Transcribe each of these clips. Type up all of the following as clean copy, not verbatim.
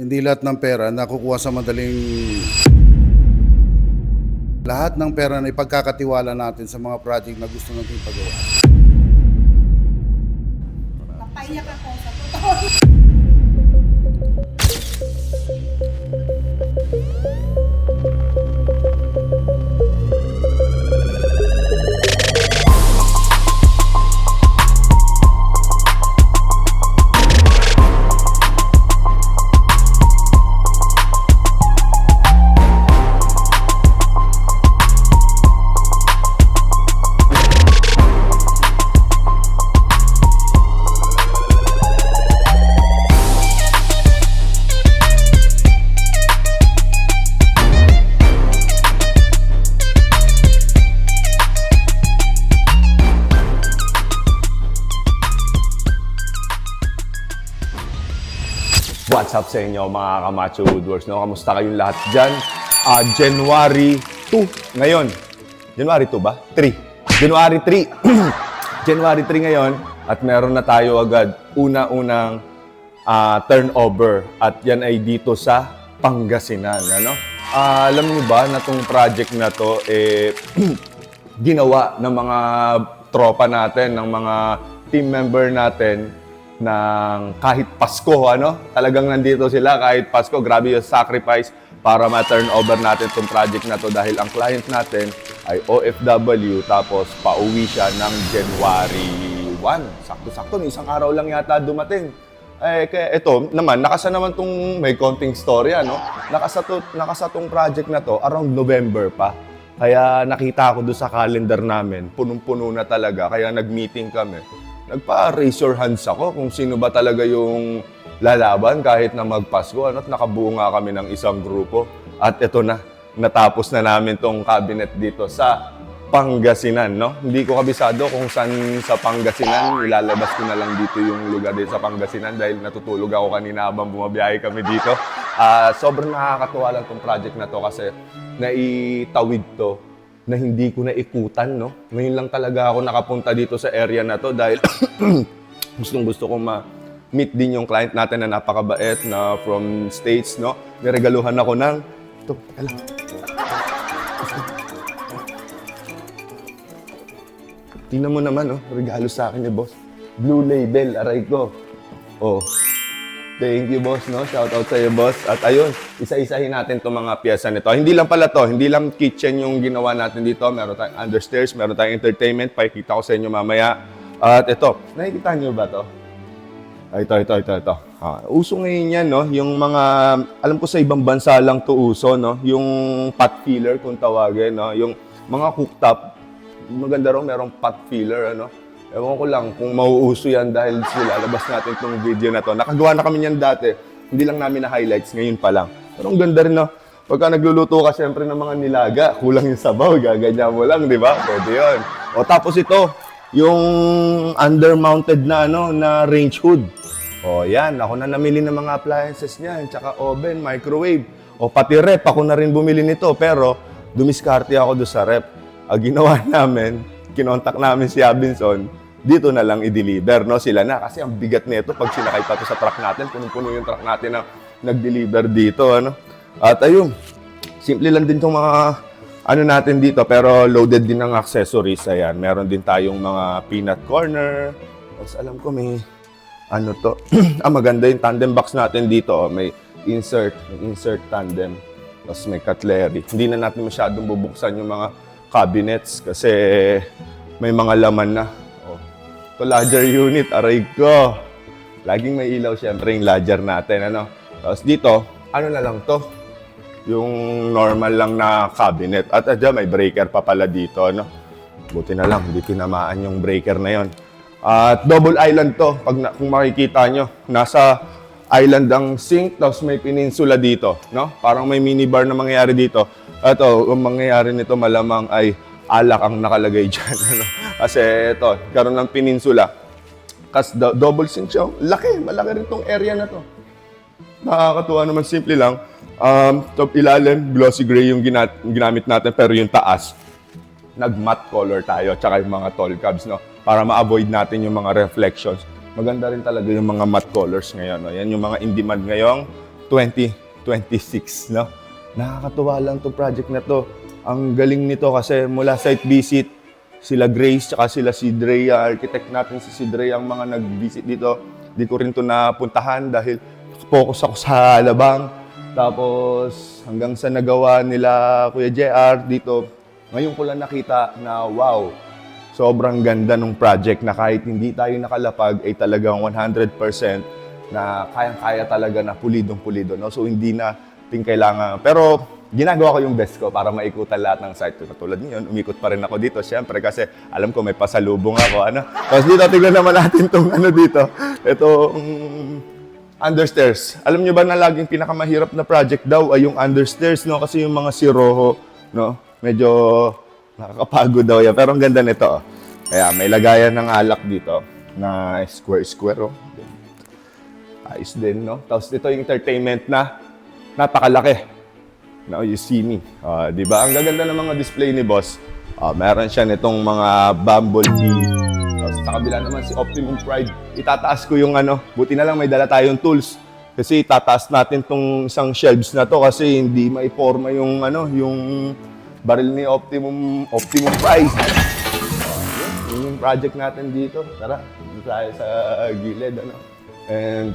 Hindi lahat ng pera nakukuha sa madaling... Lahat ng pera na ipagkakatiwala natin sa mga project na gusto natin pagawa. Napaiyak ako sa totoo. What's up sa inyo mga Kamacho Woodworks? No? Kamusta kayong lahat dyan? January 2 ngayon. January 2 ba? 3. January 3. January 3 ngayon at meron na tayo agad una-unang turnover at yan ay dito sa Pangasinan. Ano? Alam niyo ba na itong project na to ginawa ng mga tropa natin, ng mga team member natin ng kahit Pasko, ano? Talagang nandito sila kahit Pasko. Grabe yung sacrifice para ma-turn over natin itong project na to dahil ang client natin ay OFW tapos pauwi siya ng January 1. Sakto-sakto, isang araw lang yata dumating. Kaya ito naman, nakasa naman tong may konting story, ano? Nakasa tong project na to around November pa. Kaya nakita ko doon sa calendar namin, punong-puno na talaga. Kaya nag-meeting kami. Nagpa-raise your hands ako kung sino ba talaga yung lalaban kahit na magpasko. Ano? At nakabuo nga kami ng isang grupo. At ito na, natapos na namin tong cabinet dito sa Pangasinan. No? Hindi ko kabisado kung saan sa Pangasinan. Ilalabas ko na lang dito yung lugar dito sa Pangasinan dahil natutulog ako kanina habang bumabiyahe kami dito. Sobrang nakakatuwa lang tong project na to kasi naitawid to na hindi ko na ikutan, no? Ngayon lang talaga ako nakapunta dito sa area na to dahil gustong-gusto kong ma-meet din yung client natin na napakabait na from States, no? Niregaluhan ako ng... Ito, teka lang. Tingnan mo naman, oh. Regalo sa akin ni boss. Blue Label, aray ko. Oh. Thank you, boss, no? Shout out sa iyo, boss. At ayun, isa-isahin natin itong mga piyesa nito. Hindi lang pala to, hindi lang kitchen yung ginawa natin dito. Meron tayong understairs, meron tayong entertainment. Pakikita ko sa inyo mamaya. At ito, nakikita nyo ba to? Ito. Uso ngayon yan, no? Yung mga, alam ko sa ibang bansa lang to uso, no? Yung pot filler, kung tawagin, no? Yung mga cooktop, maganda rin, merong pot filler, ano? Ewan ko lang kung mauuso yan dahil lalabas natin itong video na to. Nakagawa na kami yan dati. Hindi lang namin na-highlights, ngayon pa lang. Pero ang ganda rin, no? Pagka nagluluto ka siyempre ng mga nilaga, kulang yung sabaw, gaganyan mo lang, di ba? Pwede yun. O tapos ito, yung under-mounted na, na range hood. O yan, ako na namili ng mga appliances niyan, tsaka oven, microwave. O pati rep, ako na rin bumili nito. Pero dumiskarte ako doon sa rep. Ang ginawa namin, kinontak namin si Abinson, dito na lang i-deliver, no? Sila na. Kasi ang bigat nito pag sinakay pa to sa truck natin, punong-puno yung truck natin na nag-deliver dito, ano? At ayun, simple lang din itong mga ano natin dito, pero loaded din ng accessories. Ayan, meron din tayong mga peanut corner. Tapos alam ko may ano to. Maganda yung tandem box natin dito. May insert tandem. Tapos may cutlery. Hindi na natin masyadong bubuksan yung mga cabinets kasi may mga laman na. Oh. Ito, ladder unit. Aray ko. Laging may ilaw syempre yung ladder natin. Ano? Tapos dito, ano na lang to? Yung normal lang na cabinet. At dyan, may breaker pa pala dito. Ano? Buti na lang, hindi tinamaan yung breaker na yon. At double island to. Kung makikita nyo, nasa island ang sink, tapos may peninsula dito. No? Parang may minibar na mangyayari dito. Ito, ang mangyayari nito malamang ay alak ang nakalagay dyan. Ano? Kasi ito, karoon ng peninsula. Kasi double sink siya. Malaki rin tong area na to. Nakakatuwa naman, simple lang. Top ilalim, glossy gray yung ginamit natin, pero yung taas, nag-matte color tayo, tsaka yung mga tall cabs, no? Para ma-avoid natin yung mga reflections. Maganda rin talaga yung mga matte colors ngayon, no? Yan yung mga in-demand ngayong 2026, no? Nakakatuwa lang 'tong project na to. Ang galing nito kasi mula site visit, sila Grace, tsaka sila si Drea, architect natin si Drea ang mga nag-visit dito. Di ko rin to napuntahan dahil focus ako sa Alabang. Tapos hanggang sa nagawa nila Kuya JR dito, ngayon ko lang nakita na wow, sobrang ganda ng project na kahit hindi tayo nakalapag ay talagang 100% na kayang-kaya talaga na pulidong-pulido. No? So hindi na ting kailangan. Pero ginagawa ko yung best ko para maikutan lahat ng site. Katulad niyon, umikot pa rin ako dito. Siyempre kasi alam ko may pasalubong ako. Ano? Tapos dito, tignan naman natin itong ano dito. Ito, understairs. Alam niyo ba na laging pinakamahirap na project daw ay yung understairs, no? Kasi yung mga siroho, no? Medyo nakakapagod daw yan. Pero ang ganda nito. Oh. Kaya may lagayan ng alak dito na square, oh. Ayos din, no? Tapos ito yung entertainment na napakalaki. Now you see me. Di ba? Ang gaganda ng mga display ni boss. Meron siya nitong mga bumblebee. Tapos sa kabila naman si Optimum Pride. Itataas ko yung ano, buti na lang may dala tayong tools. Kasi itataas natin tong isang shelves na to kasi hindi maiporma yung ano, yung baril ni Optimum Pride. Yun yung project natin dito. Tara, dito tayo sa gilid, ano. And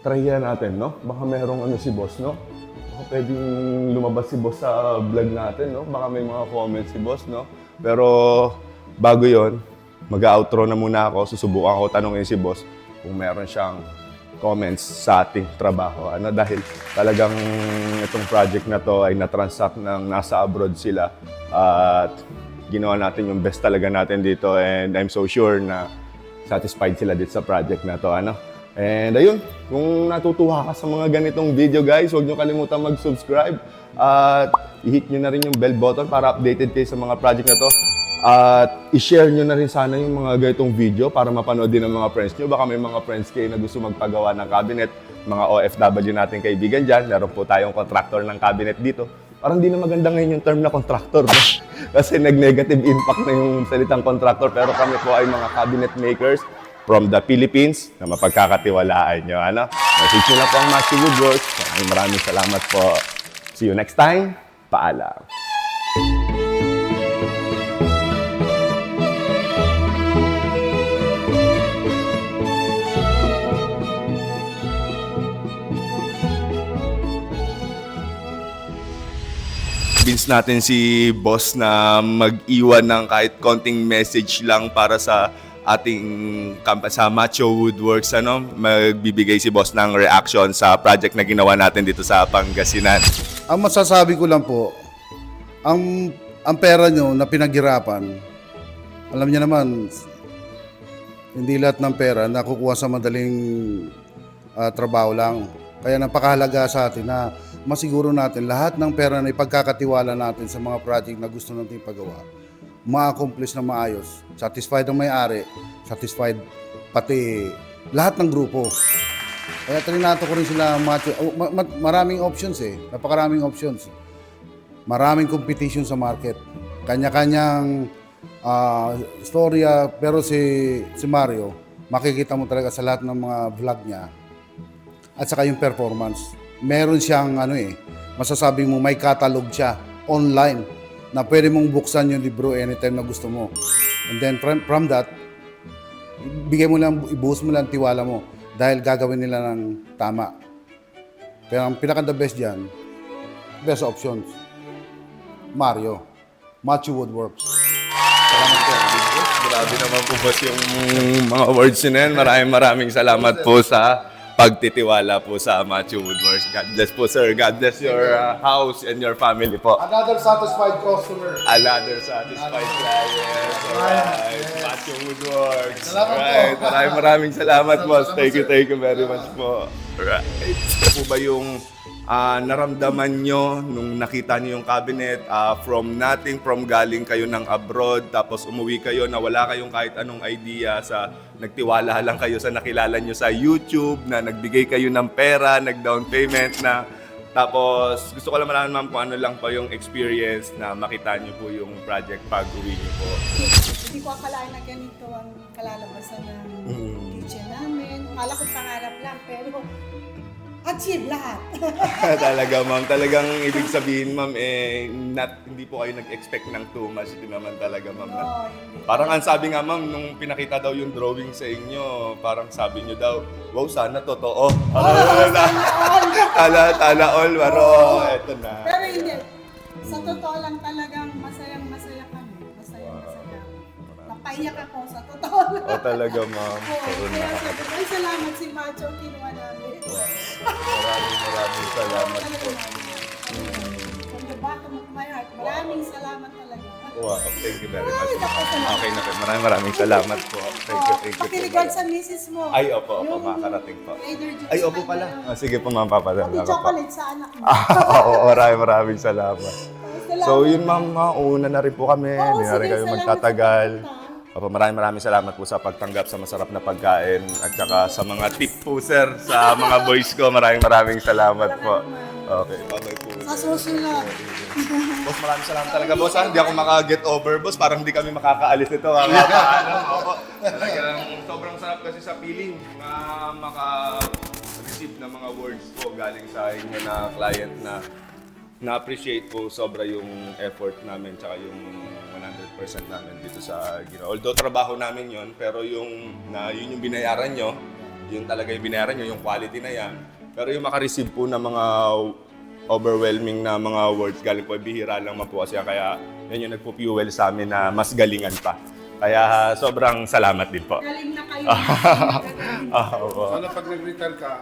try natin, no? Baka merong ano si boss, no? Baka pwedeng lumabas si boss sa vlog natin, no? Baka may mga comments si boss, no? Pero bago yon, mag-outro na muna ako. Susubukan ko tanongin si boss kung meron siyang comments sa ating trabaho. Ano? Dahil talagang itong project na to ay na-transact ng nasa abroad sila. At ginawa natin yung best talaga natin dito. And I'm so sure na satisfied sila dito sa project na to. Ano? And ayun, kung natutuwa ka sa mga ganitong video guys, huwag nyo kalimutan mag-subscribe at i-hit nyo na rin yung bell button para updated kayo sa mga project na to. At i-share nyo na rin sana yung mga ganitong video para mapanood din ng mga friends nyo. Baka may mga friends kayo na gusto magpagawa ng cabinet, mga OFW natin kaibigan dyan. Meron po tayong contractor ng cabinet dito. Parang di na maganda ngayon yung term na contractor. Kasi nag-negative impact na yung salitang contractor. Pero kami po ay mga cabinet makers from the Philippines na mapagkakatiwalaan nyo. Ano? Message nyo na po ang Matthew Woodworks. Maraming salamat po. See you next time. Paalam. Convince natin si boss na mag-iwan ng kahit konting message lang para sa ating sa Macho Woodworks, ano, magbibigay si boss ng reaction sa project na ginawa natin dito sa Pangasinan. Ang masasabi ko lang po, ang pera nyo na pinaghirapan, alam niyo naman, hindi lahat ng pera nakukuha sa madaling trabaho lang. Kaya napakahalaga sa atin na masiguro natin lahat ng pera na ipagkakatiwala natin sa mga project na gusto natin ipagawa, ma-accomplish na maayos. Satisfied ang may-ari, satisfied pati lahat ng grupo. Kaya trinato ko rin sila, maraming options napakaraming options. Maraming competition sa market. Kanya-kanyang istorya, pero si Mario, makikita mo talaga sa lahat ng mga vlog niya at saka yung performance. Meron siyang masasabi mo may catalog siya online na pwede mong buksan yung libro anytime na gusto mo. And then from that, ibuhos mo lang tiwala mo dahil gagawin nila ng tama. Pero ang pinaka-the best dyan, best options, Matthew Woodworks. Salamat po. Grabe naman po boss yung mga words na yan. Maraming salamat po sa pagtitiwala po sa Matthew Woodworks. God bless po, sir. God bless your house and your family po. Another satisfied customer. Another satisfied client. Alright. Matthew Woodworks. Salamat po. Maraming salamat, boss. Thank you very much po. Alright. Ano po ba yung naramdaman nyo nung nakita nyo yung cabinet from galing kayo ng abroad, tapos umuwi kayo na wala kayong kahit anong idea, nagtiwala lang kayo sa nakilala nyo sa YouTube, na nagbigay kayo ng pera, nag-down payment na, tapos gusto ko lang malaman ma'am kung ano lang pa yung experience na makita nyo po yung project pag uwi nyo po. Hindi ko akalain na ganito ang kalalabasan ng kitchen namin. Akala ko pangarap lang, pero achieve lahat. Talaga, ma'am. Talagang ibig sabihin, ma'am, hindi po kayo nag-expect ng too much. Ito naman talaga, ma'am. Oo, hindi. Parang ang sabi nga, ma'am, nung pinakita daw yung drawing sa inyo, parang sabi nyo daw, wow, sana totoo. Tala all, pero eto na. Pero hindi. Sa totoo lang talagang masayang-masaya kami. Masaya. Napaiyak ako sa totoo lang. Talaga, ma'am. Oo, kaya sabi ko, ay salamat si Macho, kinuha namin. Maraming salamat po. From the bottom of my heart, maraming salamat talaga. Wow, thank you very much. Ay, naku, salamat. Okay na po. Maraming salamat po. Thank you po. Pakiligad sa misis mo. Ay, opo, Yung makakarating po. Trader Joe's Ay, opo na pala. yun. Sige po, ma'am, papadala Pati ko po. chocolate sa anak mo. Oo, maraming salamat. Salamat. So, yun ma'am, una na rin po kami. Oo, Hindi na rin sige, kayo salamat magtatagal. sa pagpunta. Opo, maraming salamat po sa pagtanggap sa masarap na pagkain at saka sa mga tip po, sir, sa mga boys ko. Maraming salamat po. Okay, bye-bye po. Sa susunod. Boss, maraming salamat talaga, boss. Ha? Hindi ako maka-get over, boss. Parang hindi kami makakaalis nito. Opo. Talagang sobrang sarap kasi sa feeling na maka-receive ng mga words po galing sa inyo na client na na-appreciate po sobra yung effort namin tsaka yung 100% namin dito sa Gino. Although trabaho namin yon, pero yun yung binayaran nyo, yun talaga yung binayaran nyo, yung quality na yan. Pero yung makareceive po ng mga overwhelming na mga words galing po, bihira lang man po kasi kaya yan yung nagpo-fuel sa amin na mas galingan pa. Kaya sobrang salamat din po. Galing na kayo. Opo. Sana pag nag-return ka,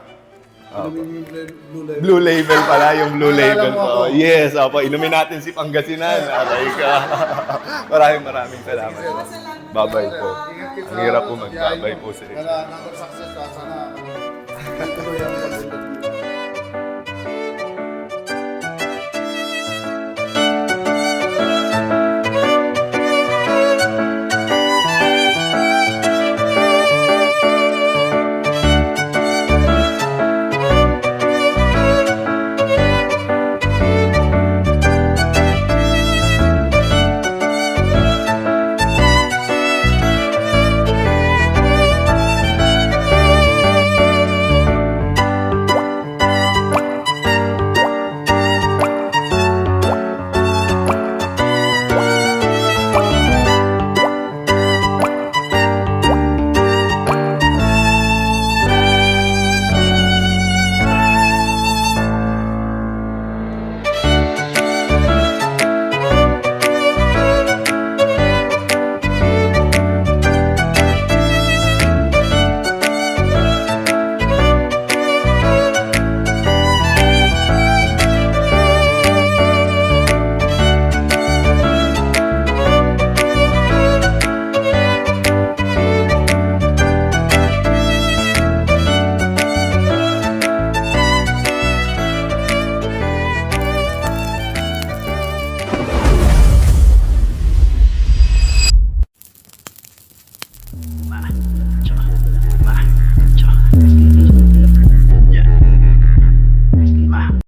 inumin mo yung blue label. Blue label pala, yung blue Naalala label mo po. ako. Yes, opo. Inumin natin si Pangasinan. Aray ka. maraming salamat. Salamat. Bye-bye po. Ingat kayo Ang hirap po sa mag-bye-bye biyahe po mo. sa Sana another success ka. Sana tuloy ang